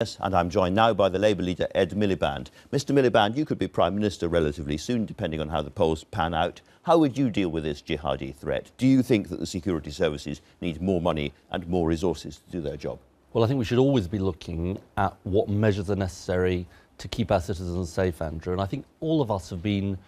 Yes, and I'm joined now by the Labour leader, Ed Miliband. Mr Miliband, you could be Prime Minister relatively soon, depending on how the polls pan out. How would you deal with this jihadi threat? Do you think that the security services need more money and more resources to do their job? Well, I think we should always be looking at what measures are necessary to keep our citizens safe, Andrew. And I think all of us have been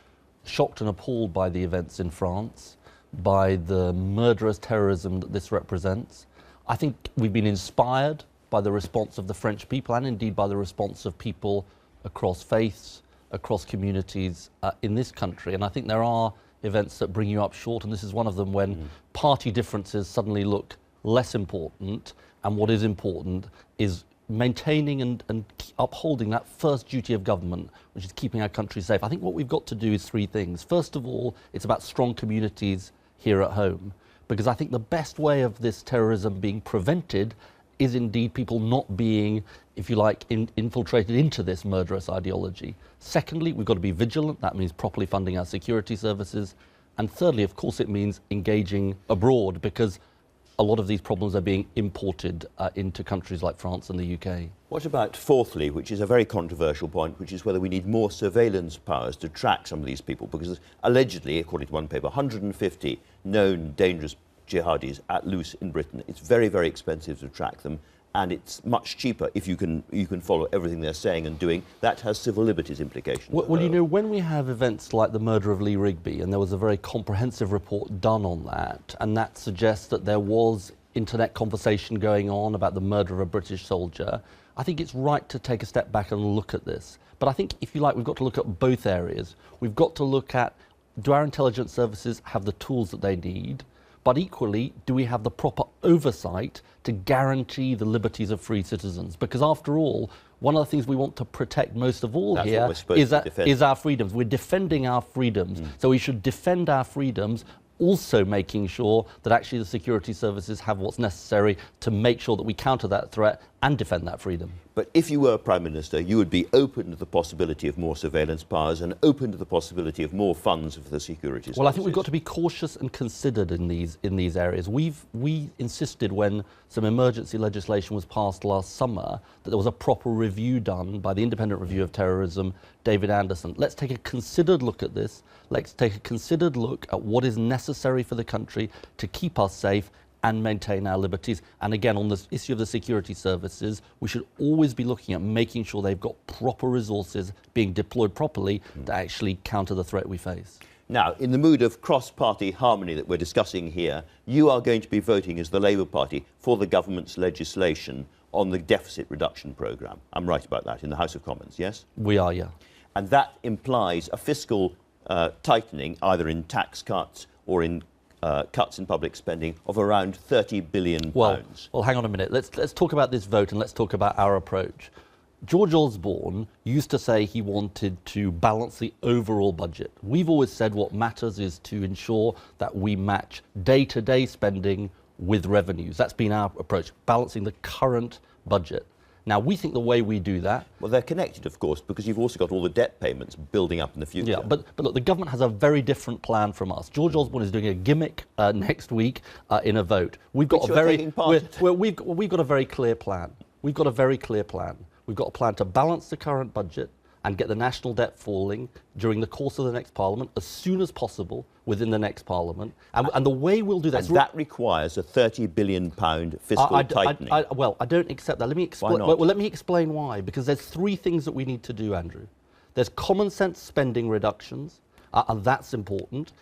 shocked and appalled by the events in France, by the murderous terrorism that this represents. I think we've been inspired by the response of the French people and indeed by the response of people across faiths, across communities in this country. And I think there are events that bring you up short, and this is one of them, when party differences suddenly look less important, and what is important is maintaining and upholding that first duty of government, which is keeping our country safe. I think what we've got to do is three things. First of all, it's about strong communities here at home, because I think the best way of this terrorism being prevented is indeed people not being, if you like, infiltrated into this murderous ideology. Secondly, we've got to be vigilant. That means properly funding our security services. And thirdly, of course, it means engaging abroad, because a lot of these problems are being imported into countries like France and the UK. What about fourthly, which is a very controversial point, which is whether we need more surveillance powers to track some of these people? Because allegedly, according to one paper, 150 known dangerous jihadis at loose in Britain. It's very, very expensive to track them, and it's much cheaper if you can follow everything they're saying and doing. That has civil liberties implications. Well, you know, when we have events like the murder of Lee Rigby, and there was a very comprehensive report done on that, and that suggests that there was internet conversation going on about the murder of a British soldier, I think it's right to take a step back and look at this. But I think, if you like, we've got to look at both areas. We've got to look at, do our intelligence services have the tools that they need? But equally, do we have the proper oversight to guarantee the liberties of free citizens? Because after all, one of the things we want to protect most of all here is our freedoms. We're defending our freedoms. So we should defend our freedoms, also making sure that actually the security services have what's necessary to make sure that we counter that threat and defend that freedom. But if you were Prime Minister, you would be open to the possibility of more surveillance powers and open to the possibility of more funds for the security services. Well, I think we've got to be cautious and considered in these areas. We insisted, when some emergency legislation was passed last summer, that there was a proper review done by the Independent Review of Terrorism, David Anderson. Let's take a considered look at this. Let's take a considered look at what is necessary for the country to keep us safe and maintain our liberties. And again, on this issue of the security services, we should always be looking at making sure they've got proper resources being deployed properly to actually counter the threat we face. Now, in the mood of cross-party harmony that we're discussing here, you are going to be voting as the Labour Party for the government's legislation on the deficit reduction programme. I'm right about that, in the House of Commons, yes? We are, yeah. And that implies a fiscal tightening, either in tax cuts or in cuts in public spending, of around £30 billion. Well, hang on a minute. Let's talk about this vote, and let's talk about our approach. George Osborne used to say he wanted to balance the overall budget. We've always said what matters is to ensure that we match day-to-day spending with revenues. That's been our approach, balancing the current budget. Now, we think the way we do that... Well, they're connected, of course, because you've also got all the debt payments building up in the future. Yeah, but look, the government has a very different plan from us. George Osborne is doing a gimmick next week in a vote. We've got a we've got a very clear plan. We've got a very clear plan. We've got a plan to balance the current budget and get the national debt falling during the course of the next Parliament, as soon as possible within the next Parliament. And the way we'll do that... And that requires a £30 billion fiscal tightening. Well, I don't accept that. Let me explain. Why not? Well, let me explain why. Because there's three things that we need to do, Andrew. There's common sense spending reductions, and that's important.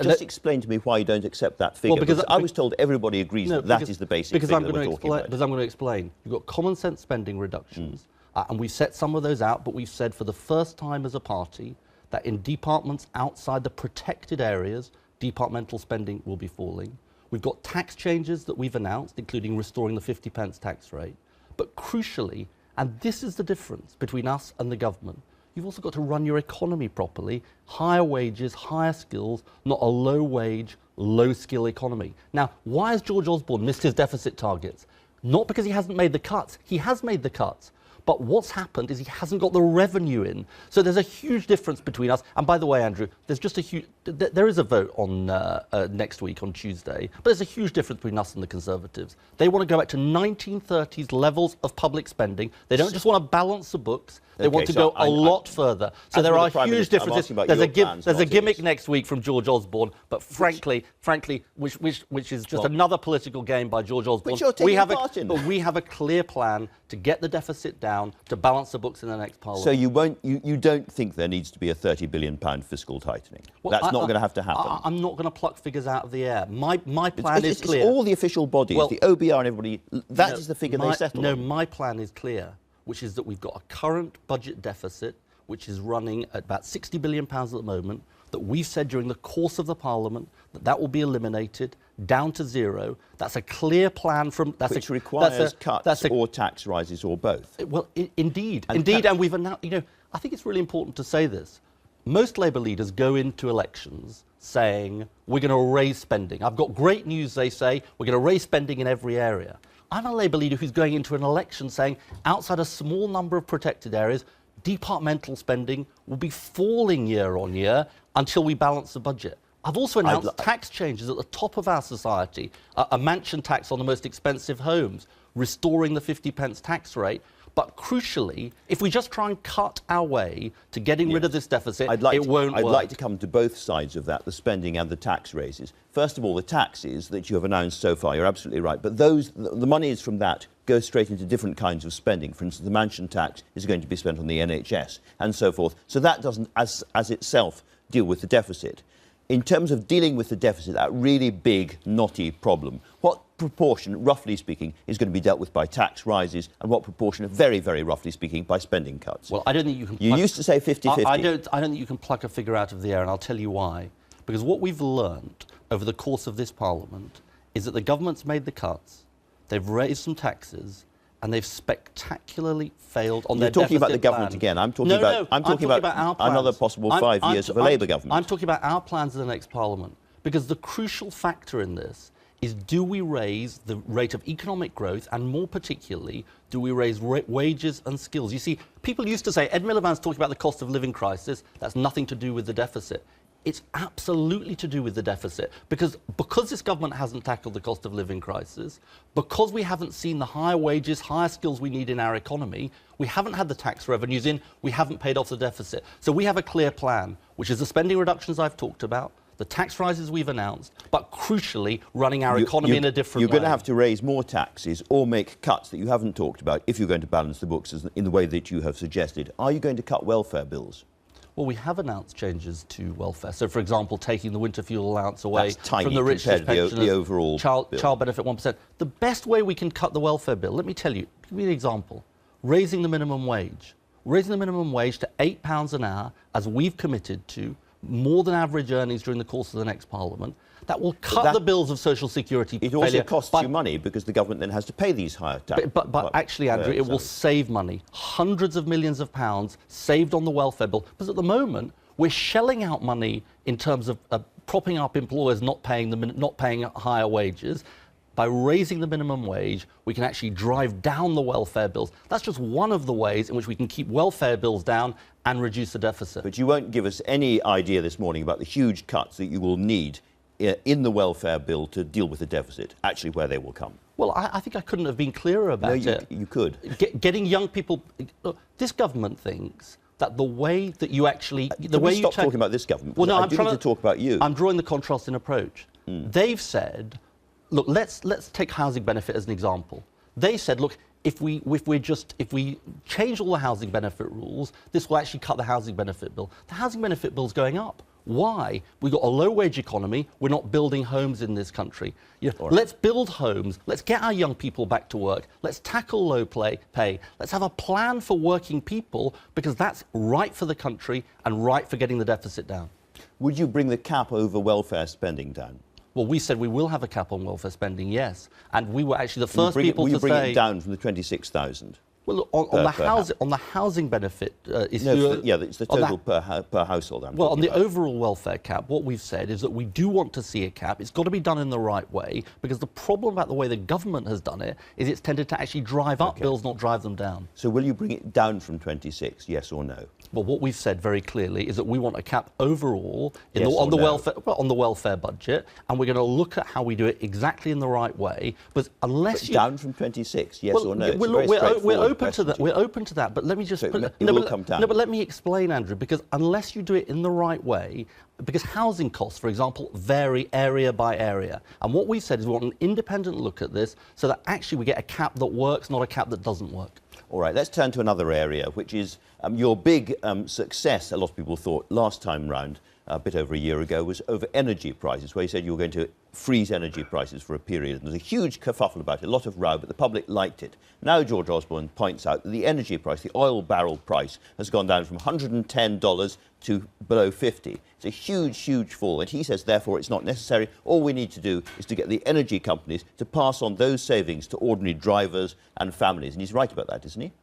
Just explain to me why you don't accept that figure. Well, because I was told everybody agrees that is the basic figure that we're talking about. Because I'm going to explain. You've got common sense spending reductions. And we've set some of those out, but we've said for the first time as a party that in departments outside the protected areas, departmental spending will be falling. We've got tax changes that we've announced, including restoring the 50p tax rate. But crucially, and this is the difference between us and the government, you've also got to run your economy properly, higher wages, higher skills, not a low-wage, low-skill economy. Now, why has George Osborne missed his deficit targets? Not because he hasn't made the cuts. He has made the cuts. But what's happened is he hasn't got the revenue in. So there's a huge difference between us. And by the way, Andrew, there's just a huge... There is a vote on next week on Tuesday, but there's a huge difference between us and the Conservatives. They want to go back to 1930s levels of public spending. They don't just want to balance the books. They want to go a lot further. So there are huge differences. There's a gimmick next week from George Osborne, but frankly, which is just another political game by George Osborne. We have a clear plan to get the deficit down, to balance the books in the next Parliament. So you don't think there needs to be a £30 billion fiscal tightening? Well, that's not going to have to happen. I'm not going to pluck figures out of the air. My plan is clear. It's all the official bodies, the OBR and everybody, that is the figure they settle on. No, my plan is clear, which is that we've got a current budget deficit, which is running at about £60 billion at the moment, that we've said during the course of the Parliament that will be eliminated, down to zero. That's a clear plan from... Which requires cuts or tax rises or both. Well, indeed. And we've announced... I think it's really important to say this. Most Labour leaders go into elections saying, we're going to raise spending. I've got great news, they say, we're going to raise spending in every area. I'm a Labour leader who's going into an election saying, outside a small number of protected areas, departmental spending will be falling year on year until we balance the budget. I've also announced tax changes at the top of our society, a mansion tax on the most expensive homes, restoring the 50p tax rate. But crucially, if we just try and cut our way to getting rid of this deficit, it won't work. I'd like to come to both sides of that, the spending and the tax raises. First of all, the taxes that you have announced so far, you're absolutely right, but the monies from that go straight into different kinds of spending. For instance, the mansion tax is going to be spent on the NHS and so forth. So that doesn't, as itself, deal with the deficit. In terms of dealing with the deficit, that really big, knotty problem, what proportion, roughly speaking, is going to be dealt with by tax rises and what proportion, very, very roughly speaking, by spending cuts? Well, I don't think you can... You used to say 50-50. I don't think you can pluck a figure out of the air, and I'll tell you why. Because what we've learned over the course of this Parliament is that the government's made the cuts, they've raised some taxes, and they've spectacularly failed on their deficit You're talking about the government plan. again. I'm talking about our plans. Another possible 5 years of a Labour government. I'm talking about our plans in the next Parliament. Because the crucial factor in this is, do we raise the rate of economic growth, and more particularly, do we raise wages and skills? You see, people used to say, Ed Miliband's talking about the cost of living crisis, that's nothing to do with the deficit. It's absolutely to do with the deficit, because this government hasn't tackled the cost of living crisis, because we haven't seen the higher wages, higher skills we need in our economy, we haven't had the tax revenues in, we haven't paid off the deficit. So we have a clear plan, which is the spending reductions I've talked about, the tax rises we've announced, but crucially running our economy in a different way. You're going to have to raise more taxes or make cuts that you haven't talked about if you're going to balance the books in the way that you have suggested. Are you going to cut welfare bills? Well, we have announced changes to welfare. So, for example, taking the winter fuel allowance away from the richest pensioners, the overall child benefit 1%. The best way we can cut the welfare bill, let me tell you, give me an example. Raising the minimum wage. Raising the minimum wage to £8 an hour, as we've committed to, more than average earnings during the course of the next Parliament. That will cut the bills of social security. It also costs you money because the government then has to pay these higher taxes. But actually, Andrew, it will save money. Hundreds of millions of pounds saved on the welfare bill. Because at the moment, we're shelling out money in terms of propping up employers not paying higher wages. By raising the minimum wage, we can actually drive down the welfare bills. That's just one of the ways in which we can keep welfare bills down and reduce the deficit. But you won't give us any idea this morning about the huge cuts that you will need in the welfare bill to deal with the deficit, actually where they will come. Well, I think I couldn't have been clearer about it. You could. Getting young people... Look, this government thinks that the way that you actually... Stop talking about this government. Well, no, I'm trying to talk about you. I'm drawing the contrasting approach. They've said... Look, let's take housing benefit as an example. They said, look, if we change all the housing benefit rules, this will actually cut the housing benefit bill. The housing benefit bill's going up. Why? We've got a low-wage economy. We're not building homes in this country. Let's build homes. Let's get our young people back to work. Let's tackle low pay. Let's have a plan for working people, because that's right for the country and right for getting the deficit down. Would you bring the cap over welfare spending down? Well, we said we will have a cap on welfare spending, yes. And we were actually the first people to say... Will you bring it down from the 26,000? Well, look, on the housing benefit issue... No, it's the total per household. Well, on the overall welfare cap, what we've said is that we do want to see a cap. It's got to be done in the right way, because the problem about the way the government has done it is it's tended to actually drive up bills, not drive them down. So will you bring it down from 26, yes or no? Well, what we've said very clearly is that we want a cap overall on the welfare budget, and we're going to look at how we do it exactly in the right way. But unless you down from 26, yes or no? We're open to that. We're open to that. But let me just it will come down. No, but let me explain, Andrew, because unless you do it in the right way, because housing costs, for example, vary area by area. And what we've said is we want an independent look at this so that actually we get a cap that works, not a cap that doesn't work. All right, let's turn to another area, which is your big success, a lot of people thought, last time round, a bit over a year ago, was over energy prices, where you said you were going to freeze energy prices for a period. And there's a huge kerfuffle about it, a lot of row, but the public liked it. Now George Osborne points out that the energy price, the oil barrel price, has gone down from $110 to below 50. It's a huge, huge fall. And he says, therefore, it's not necessary. All we need to do is to get the energy companies to pass on those savings to ordinary drivers and families. And he's right about that, isn't he?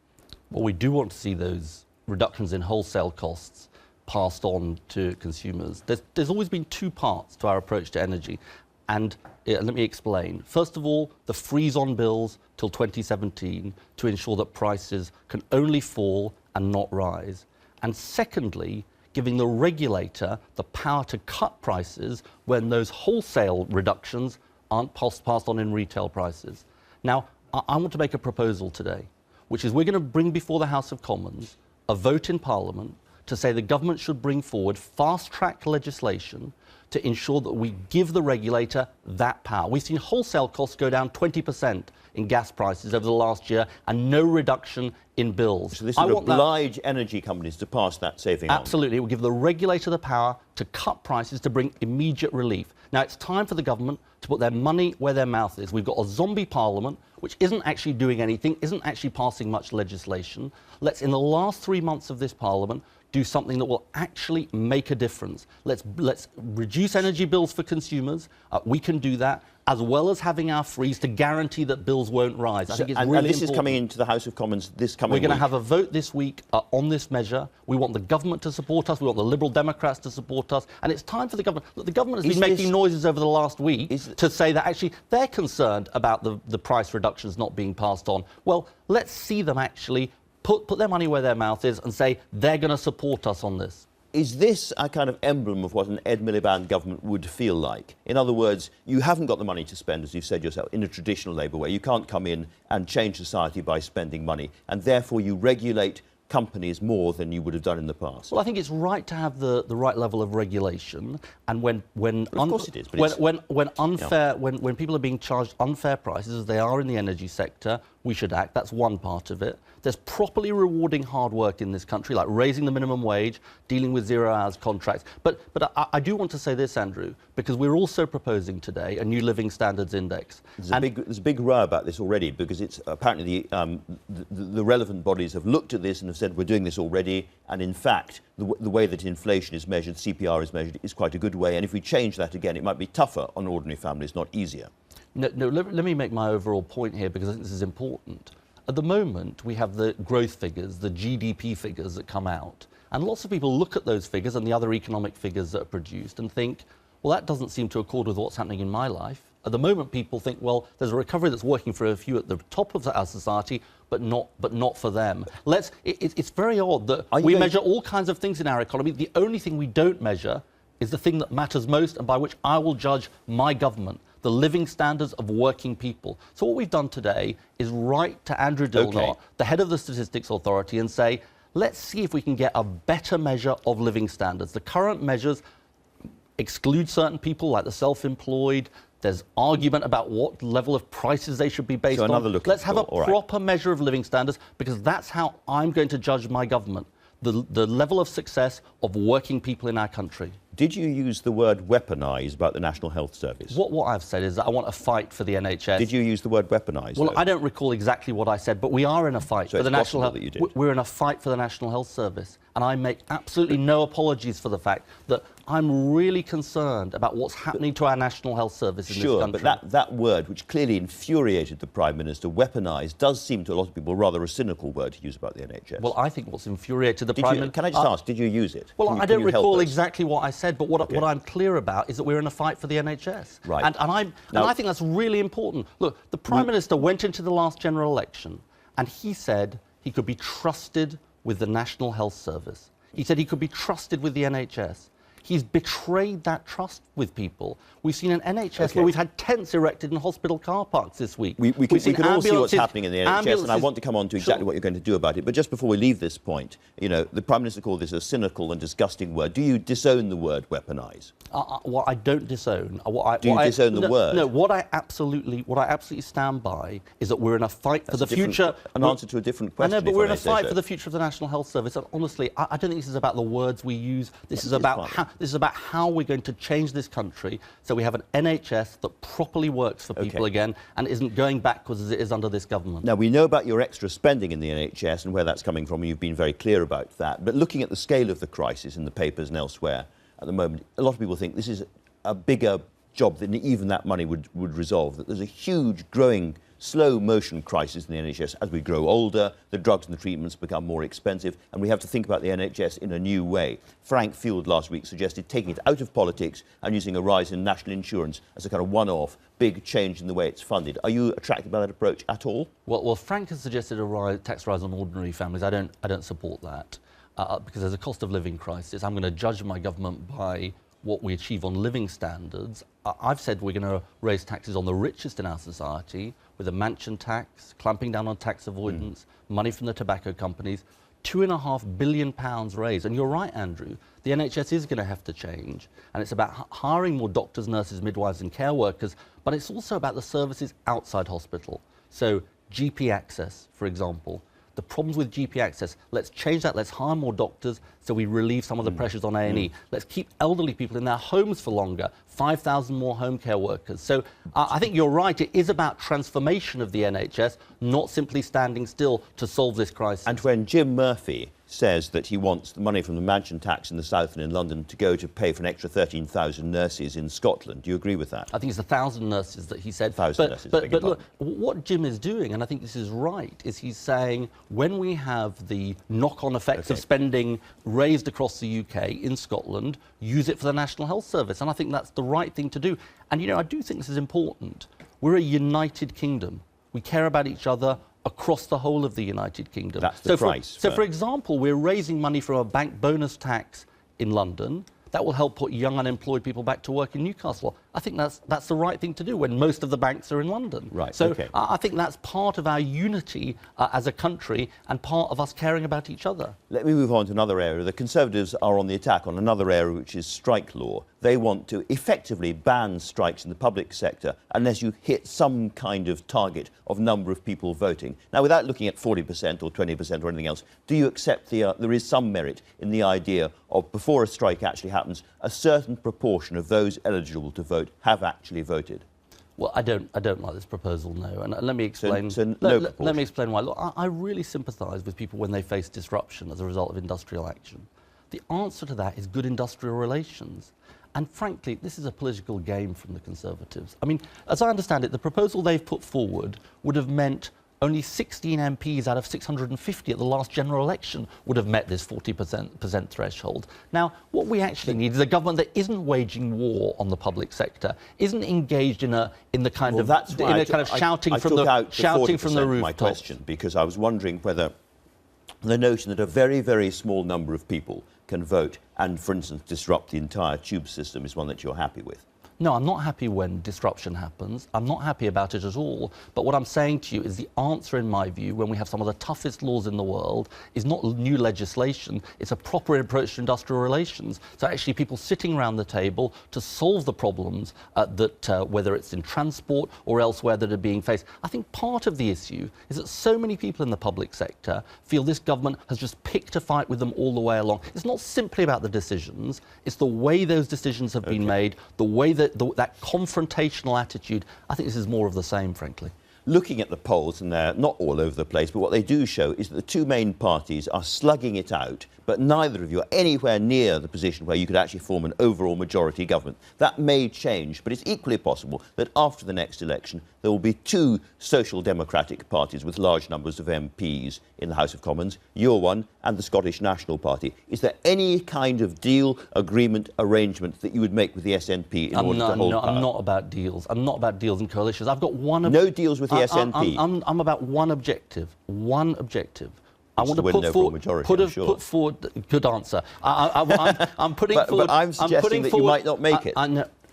Well, we do want to see those reductions in wholesale costs passed on to consumers. There's always been two parts to our approach to energy. And let me explain. First of all, the freeze on bills till 2017 to ensure that prices can only fall and not rise. And secondly, giving the regulator the power to cut prices when those wholesale reductions aren't passed on in retail prices. Now, I want to make a proposal today, which is we're going to bring before the House of Commons a vote in Parliament to say the government should bring forward fast-track legislation to ensure that we give the regulator that power. We've seen wholesale costs go down 20% in gas prices over the last year and no reduction in bills. So this would oblige energy companies to pass that saving on? Absolutely. It will give the regulator the power to cut prices to bring immediate relief. Now, it's time for the government to put their money where their mouth is. We've got a zombie parliament which isn't actually doing anything, isn't actually passing much legislation. Let's, in the last 3 months of this parliament, do something that will actually make a difference. Let's reduce energy bills for consumers. We can do that, as well as having our freeze to guarantee that bills won't rise. I think it's really important. And this is coming into the House of Commons this coming week. We're going to have a vote this week on this measure. We want the government to support us. We want the Liberal Democrats to support us. And it's time for the government. Look, the government has been making noises over the last week to say that actually they're concerned about the price reductions not being passed on. Well, let's see them actually put their money where their mouth is and say they're going to support us on this. Is this a kind of emblem of what an Ed Miliband government would feel like? In other words, you haven't got the money to spend, as you've said yourself, in a traditional Labour way. You can't come in and change society by spending money, and therefore you regulate companies more than you would have done in the past. Well, I think it's right to have the right level of regulation, and when of course it is, but when people are being charged unfair prices, as they are in the energy sector, we should act. That's one part of it. There's properly rewarding hard work in this country, like raising the minimum wage, dealing with 0 hours contracts. But I do want to say this, Andrew, because we're also proposing today a new living standards index. There's a big row about this already, because it's apparently the relevant bodies have looked at this and have said we're doing this already, and in fact the way that inflation is measured, CPR is measured, is quite a good way, and if we change that again it might be tougher on ordinary families, not easier. No, let me make my overall point here, because I think this is important. At the moment, we have the growth figures, the GDP figures that come out, and lots of people look at those figures and the other economic figures that are produced and think, well, that doesn't seem to accord with what's happening in my life. At the moment, people think, well, there's a recovery that's working for a few at the top of our society, but not for them. It's very odd that we measure all kinds of things in our economy. The only thing we don't measure is the thing that matters most and by which I will judge my government, the living standards of working people. So what we've done today is write to Andrew Dilnot, the head of the Statistics Authority, and say, let's see if we can get a better measure of living standards. The current measures exclude certain people, like the self-employed. There's argument about what level of prices they should be based on. Let's have a proper measure of living standards, because that's how I'm going to judge my government, the level of success of working people in our country. Did you use the word weaponise about the National Health Service? What I've said is that I want a fight for the NHS. Did you use the word weaponise? Well, I don't recall exactly what I said, but we are in a fight for the National Health. We're in a fight for the National Health Service. and I make absolutely no apologies for the fact that I'm really concerned about what's happening to our National Health Service in this country. Sure, but that word, which clearly infuriated the Prime Minister, weaponised, does seem to a lot of people rather a cynical word to use about the NHS. Well, I think what's infuriated the Prime Minister... Can I just ask, did you use it? Well, I don't recall exactly what I said, but what I'm clear about is that we're in a fight for the NHS. Right. And I think that's really important. Look, the Prime Minister went into the last general election and he said he could be trusted with the National Health Service. He said he could be trusted with the NHS. He's betrayed that trust with people. We've seen an NHS where we've had tents erected in hospital car parks this week. We can all see what's happening in the NHS, and I want to come on to exactly what you're going to do about it. But just before we leave this point, you know, the Prime Minister called this a cynical and disgusting word. Do you disown the word weaponise? What I don't disown. Do you disown the word? No. What I absolutely stand by is that we're in a fight for the future. An answer to a different question. I know, but we're in a fight for the future of the National Health Service. And honestly, I don't think this is about the words we use. This is about how we're going to change this country so we have an NHS that properly works for people again and isn't going backwards as it is under this government. Now, we know about your extra spending in the NHS and where that's coming from, and you've been very clear about that. But looking at the scale of the crisis in the papers and elsewhere at the moment, a lot of people think this is a bigger job than even that money would resolve, that there's a huge, growing, slow-motion crisis in the NHS. As we grow older, the drugs and the treatments become more expensive, and we have to think about the NHS in a new way. Frank Field last week suggested taking it out of politics and using a rise in national insurance as a kind of one-off, big change in the way it's funded. Are you attracted by that approach at all? Well, Frank has suggested a tax rise on ordinary families. I don't support that because there's a cost of living crisis. I'm going to judge my government by what we achieve on living standards. I've said we're going to raise taxes on the richest in our society with a mansion tax, clamping down on tax avoidance, money from the tobacco companies, £2.5 billion raised. And you're right, Andrew, the NHS is going to have to change. And it's about hiring more doctors, nurses, midwives and care workers, but it's also about the services outside hospital. So GP access, for example. The problems with GP access, let's change that. Let's hire more doctors so we relieve some of the pressures on A&E. Let's keep elderly people in their homes for longer. 5,000 more home care workers. So I think you're right. It is about transformation of the NHS, not simply standing still to solve this crisis. And when Jim Murphy says that he wants the money from the mansion tax in the south and in London to go to pay for an extra 13,000 nurses in Scotland, do you agree with that? I think it's 1,000 nurses that he said. 1,000 nurses. But look, what Jim is doing, and I think this is right, is he's saying when we have the knock-on effects of spending raised across the UK in Scotland, use it for the National Health Service. And I think that's the right thing to do. And, you know, I do think this is important. We're a united kingdom. We care about each other across the whole of the United Kingdom. That's the price. So, for example, we're raising money from a bank bonus tax in London. That will help put young unemployed people back to work in Newcastle. I think that's the right thing to do when most of the banks are in London. Right, so I think that's part of our unity as a country and part of us caring about each other. Let me move on to another area. The Conservatives are on the attack on another area, which is strike law. They want to effectively ban strikes in the public sector unless you hit some kind of target of number of people voting. Now, without looking at 40% or 20% or anything else, do you accept there is some merit in the idea of, before a strike actually happens, a certain proportion of those eligible to vote have actually voted? Well, I don't like this proposal, no. And let me explain. Let me explain why. Look, I really sympathise with people when they face disruption as a result of industrial action. The answer to that is good industrial relations. And frankly, this is a political game from the Conservatives. I mean, as I understand it, the proposal they've put forward would have meant only 16 MPs out of 650 at the last general election would have met this 40% threshold. Now, what we actually need is a government that isn't waging war on the public sector, isn't engaged in the kind of shouting from the rooftops. My question, because I was wondering whether the notion that a very, very small number of people can vote and, for instance, disrupt the entire tube system is one that you're happy with. No, I'm not happy when disruption happens. I'm not happy about it at all. But what I'm saying to you is the answer, in my view, when we have some of the toughest laws in the world, is not new legislation. It's a proper approach to industrial relations. So actually people sitting around the table to solve the problems whether it's in transport or elsewhere that are being faced. I think part of the issue is that so many people in the public sector feel this government has just picked a fight with them all the way along. It's not simply about the decisions. It's the way those decisions have been made, the way that confrontational attitude. I think this is more of the same, frankly. looking at the polls, and they're not all over the place, but what they do show is that the two main parties are slugging it out, but neither of you are anywhere near the position where you could actually form an overall majority government. That may change, but it's equally possible that after the next election, there will be two social democratic parties with large numbers of MPs in the House of Commons, your one and the Scottish National Party. Is there any kind of deal, agreement, arrangement that you would make with the SNP in order to hold power? I'm not about deals. I'm not about deals and coalitions. I've got one... No deals with the SNP? I'm about one objective. One objective. I want to win an overall majority, put forward... Good answer. I'm putting forward... But I'm suggesting that you might not make it.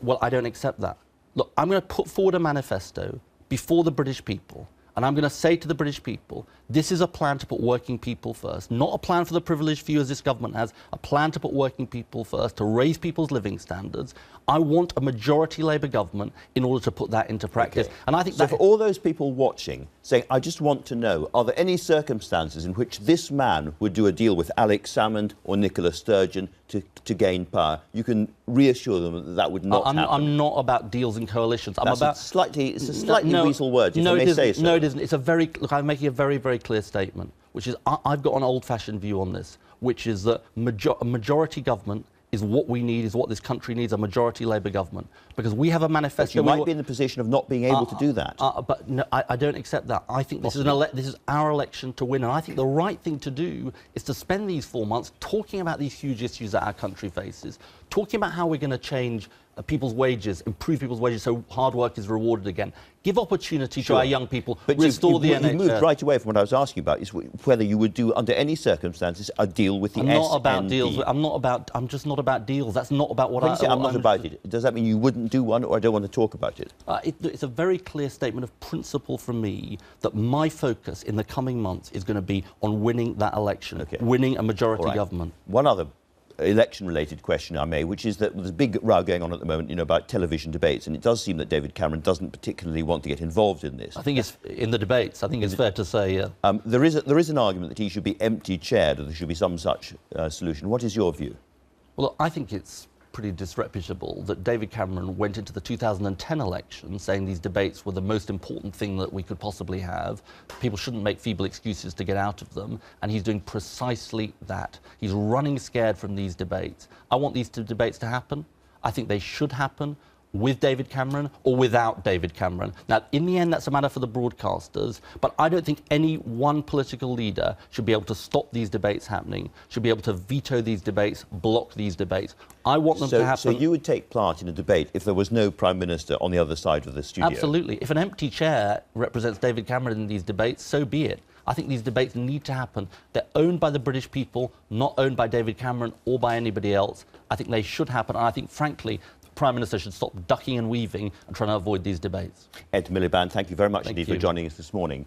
Well, I don't accept that. Look, I'm going to put forward a manifesto before the British people, and I'm going to say to the British people, this is a plan to put working people first, not a plan for the privileged few as this government has, a plan to put working people first, to raise people's living standards. I want a majority Labour government in order to put that into practice. Okay. And I think so for all those people watching, saying, I just want to know, are there any circumstances in which this man would do a deal with Alex Salmond or Nicola Sturgeon to gain power? You can reassure them that that would not happen. I'm not about deals and coalitions. It's a slightly weasel word, if I may say so. No, it isn't. It's a very... Look, I'm making a very, very clear statement, which is I've got an old-fashioned view on this, which is that a majority government is what we need, is what this country needs, a majority Labour government. Because we have a manifesto... But you might be in the position of not being able to do that. But no, I don't accept that. I think this is our election to win, and I think the right thing to do is to spend these 4 months talking about these huge issues that our country faces, talking about how we're going to change people's wages, improve people's wages so hard work is rewarded again, give opportunity to our young people, but restore the NHS. You moved right away from what I was asking about, is whether you would do, under any circumstances, a deal with the SNP. I'm not about deals. I'm just not about deals. That's not about what when you say I'm not about it, does that mean you wouldn't do one, or I don't want to talk about it? It's a very clear statement of principle from me that my focus in the coming months is going to be on winning that election, winning a majority government. One other election-related question, I may, which is that there's a big row going on at the moment, about television debates, and it does seem that David Cameron doesn't particularly want to get involved in this. I think it's in the debates. I think it's fair to say, yeah. There is an argument that he should be empty-chaired, or there should be some such solution. What is your view? Well, I think it's pretty disreputable that David Cameron went into the 2010 election saying these debates were the most important thing that we could possibly have. People shouldn't make feeble excuses to get out of them, and he's doing precisely that. He's running scared from these debates. I want these two debates to happen. I think they should happen with David Cameron or without David Cameron. Now, in the end, that's a matter for the broadcasters, but I don't think any one political leader should be able to stop these debates happening, should be able to veto these debates, block these debates. I want them to happen. So you would take part in a debate if there was no Prime Minister on the other side of the studio? Absolutely. If an empty chair represents David Cameron in these debates, so be it. I think these debates need to happen. They're owned by the British people, not owned by David Cameron or by anybody else. I think they should happen, and I think, frankly, Prime Minister should stop ducking and weaving and trying to avoid these debates. Ed Miliband, thank you very much indeed for joining us this morning.